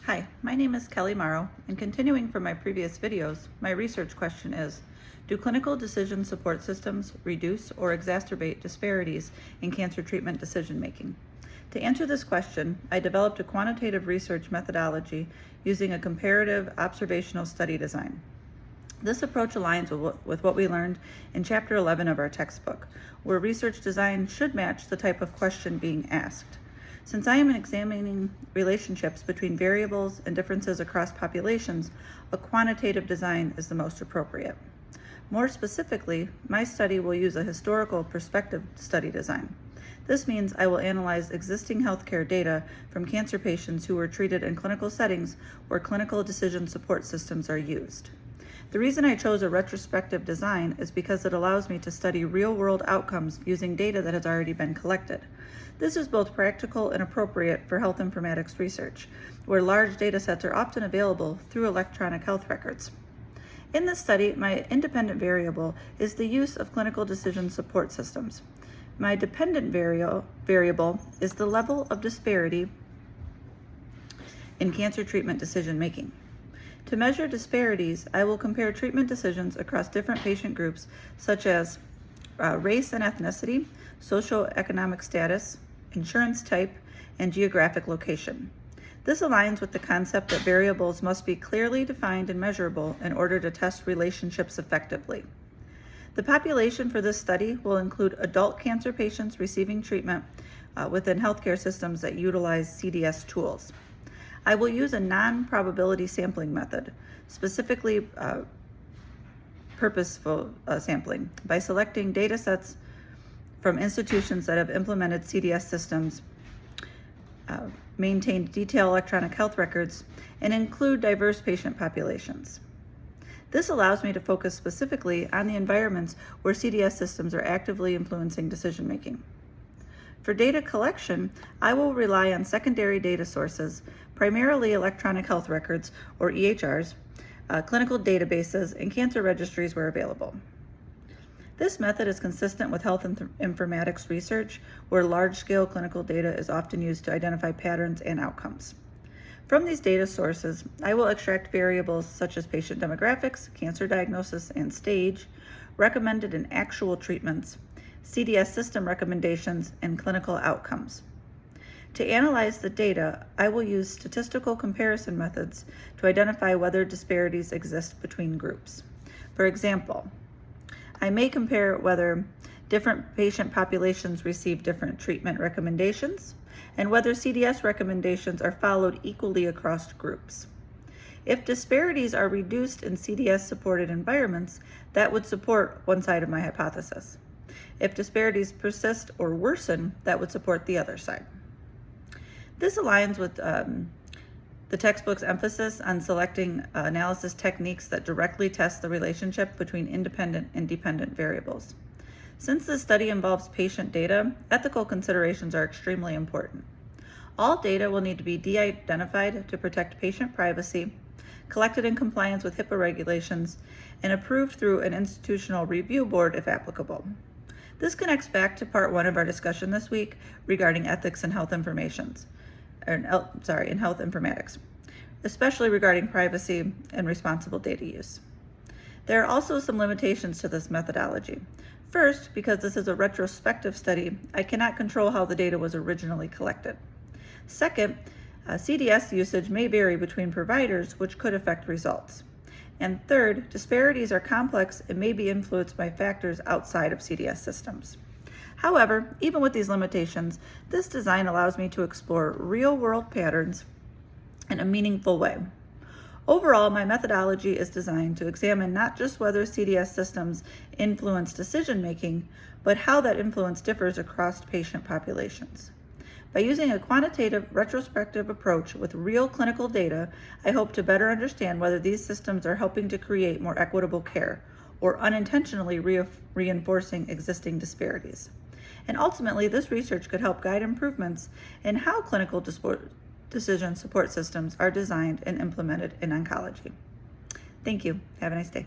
Hi, my name is Kelly Morrow, and continuing from my previous videos, my research question is, do clinical decision support systems reduce or exacerbate disparities in cancer treatment decision-making? To answer this question, I developed a quantitative research methodology using a comparative observational study design. This approach aligns with what we learned in Chapter 11 of our textbook, where research design should match the type of question being asked. Since I am examining relationships between variables and differences across populations, a quantitative design is the most appropriate. More specifically, my study will use a historical perspective study design. This means I will analyze existing healthcare data from cancer patients who were treated in clinical settings where clinical decision support systems are used. The reason I chose a retrospective design is because it allows me to study real-world outcomes using data that has already been collected. This is both practical and appropriate for health informatics research, where large data sets are often available through electronic health records. In this study, my independent variable is the use of clinical decision support systems. My dependent variable is the level of disparity in cancer treatment decision-making. To measure disparities, I will compare treatment decisions across different patient groups such as race and ethnicity, socioeconomic status, insurance type, and geographic location. This aligns with the concept that variables must be clearly defined and measurable in order to test relationships effectively. The population for this study will include adult cancer patients receiving treatment within healthcare systems that utilize CDS tools. I will use a non-probability sampling method, specifically purposeful sampling, by selecting data sets from institutions that have implemented CDS systems, maintained detailed electronic health records, and include diverse patient populations. This allows me to focus specifically on the environments where CDS systems are actively influencing decision-making. For data collection, I will rely on secondary data sources, primarily electronic health records, or EHRs, clinical databases, and cancer registries where available. This method is consistent with health informatics research, where large-scale clinical data is often used to identify patterns and outcomes. From these data sources, I will extract variables such as patient demographics, cancer diagnosis and stage, recommended and actual treatments, CDS system recommendations, and clinical outcomes. To analyze the data, I will use statistical comparison methods to identify whether disparities exist between groups. For example, I may compare whether different patient populations receive different treatment recommendations and whether CDS recommendations are followed equally across groups. If disparities are reduced in CDS-supported environments, that would support one side of my hypothesis. If disparities persist or worsen, that would support the other side. This aligns with the textbook's emphasis on selecting analysis techniques that directly test the relationship between independent and dependent variables. Since this study involves patient data, ethical considerations are extremely important. All data will need to be de-identified to protect patient privacy, collected in compliance with HIPAA regulations, and approved through an institutional review board if applicable. This connects back to part 1 of our discussion this week regarding ethics in health informatics, especially regarding privacy and responsible data use. There are also some limitations to this methodology. First, because this is a retrospective study, I cannot control how the data was originally collected. Second, CDS usage may vary between providers, which could affect results. And third, disparities are complex and may be influenced by factors outside of CDS systems. However, even with these limitations, this design allows me to explore real-world patterns in a meaningful way. Overall, my methodology is designed to examine not just whether CDS systems influence decision-making, but how that influence differs across patient populations. By using a quantitative retrospective approach with real clinical data, I hope to better understand whether these systems are helping to create more equitable care or unintentionally reinforcing existing disparities. And ultimately, this research could help guide improvements in how clinical decision support systems are designed and implemented in oncology. Thank you. Have a nice day.